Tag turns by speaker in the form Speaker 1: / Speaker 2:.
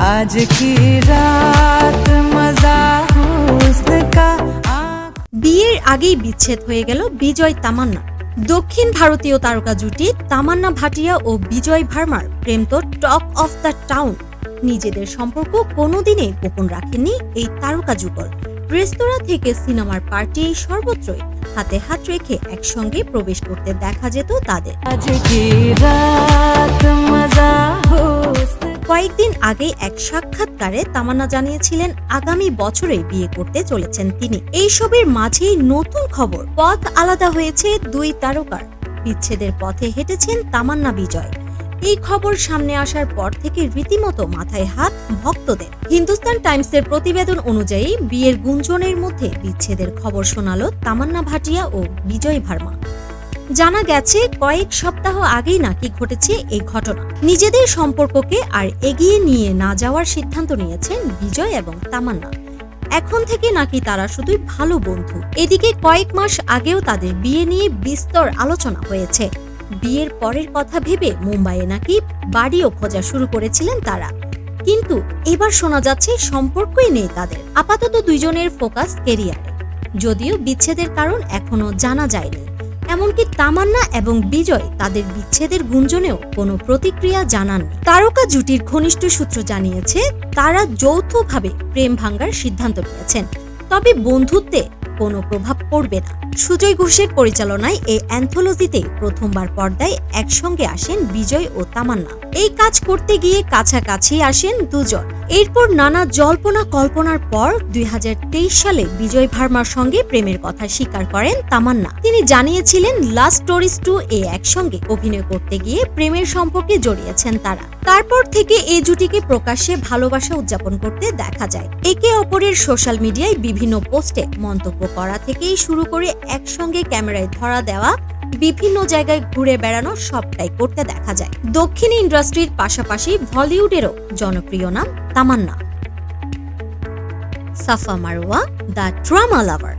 Speaker 1: आज की रात मजा हुस्न का।
Speaker 2: বিয়ের আগেই বিচ্ছেদ হয়ে গেল বিজয় তামান্না। দক্ষিণ ভারতীয় তারকা জুটি তামান্না ভাটিয়া ও বিজয় ভার্মার প্রেম তো টক অফ দ্য টাউন। নিজেদের সম্পর্ক কোনোদিনই গোপন রাখেননি এই তারকা যুগল। রেস্তোরাঁ থেকে সিনেমার পার্টি সর্বত্রই হাতে হাত রেখে একসঙ্গে প্রবেশ করতে দেখা যেত তাদের। কয়েকদিন আগে এক সাক্ষাৎকারে তামান্না জানিয়েছিলেন আগামী বছরে বিয়ে করতে চলেছেন তিনি। এই সবের মাঝেই নতুন খবর, পথ আলাদা হয়েছে দুই তারকার। বিচ্ছেদের পথে হেঁটেছেন তামান্না বিজয়। এই খবর সামনে আসার পর থেকে রীতিমতো মাথায় হাত ভক্তদের। হিন্দুস্তান টাইমসের প্রতিবেদন অনুযায়ী বিয়ের গুঞ্জনের মধ্যে বিচ্ছেদের খবর শোনালো তামান্না ভাটিয়া ও বিজয় ভার্মা। জানা গেছে কয়েক সপ্তাহ আগেই নাকি ঘটেছে এই ঘটনা। নিজেদের সম্পর্ককে আর এগিয়ে নিয়ে না যাওয়ার সিদ্ধান্ত নিয়েছেন বিজয় এবং তামান্না। এখন থেকে নাকি তারা শুধুই ভালো বন্ধু। এদিকে কয়েক মাস আগেও তাদের বিয়ে নিয়ে বিস্তর আলোচনা হয়েছে। বিয়ের পরের কথা ভেবে মুম্বাইয়ে নাকি বাড়িও খোঁজা শুরু করেছিলেন তারা। কিন্তু এবার শোনা যাচ্ছে সম্পর্কই নেই তাদের। আপাতত দুইজনের ফোকাস কেরিয়ারে, যদিও বিচ্ছেদের কারণ এখনো জানা যায়নি। এমনকি তামান্না এবং বিজয় তাদের বিচ্ছেদের গুঞ্জনেও কোনো প্রতিক্রিয়া জানাননি। তারকা জুটির ঘনিষ্ঠ সূত্র জানিয়েছে তারা যৌথভাবে প্রেম ভাঙ্গার সিদ্ধান্ত নিয়েছেন, তবে বন্ধুত্বে কোনো প্রভাব পড়বে না। সুজয় ঘোষের পরিচালনায় এই অ্যান্থোলজিতে প্রথমবার পর্দায় একসঙ্গে আসেন বিজয় ও তামান্না। এই কাজ করতে গিয়ে কাছাকাছি আসেন দুজন। এরপর নানা জল্পনা কল্পনার পর 2023 সালে বিজয় ভার্মার সঙ্গে প্রেমের কথা স্বীকার করেন তামান্না। তিনি জানিয়েছিলেন লাভ স্টোরিজ 2 এ একসঙ্গে অভিনয় করতে গিয়ে প্রেমের সম্পর্কে জড়িয়েছেন তারা। তারপর থেকে এই জুটিকে প্রকাশ্যে ভালোবাসা উদযাপন করতে দেখা যায়। একে অপরের সোশ্যাল মিডিয়ায় বিভিন্ন পোস্টে মন্তব্য করা থেকেই শুরু করে একসঙ্গে ক্যামেরায় ধরা দেওয়া, বিভিন্ন জায়গায় ঘুরে বেড়ানো সবটাই করতে দেখা যায়। দক্ষিণ ইন্ডাস্ট্রির পাশাপাশি বলিউডেরও জনপ্রিয় নাম তামান্না। সাফা মারওয়া, দ্য ড্রামা লাভার।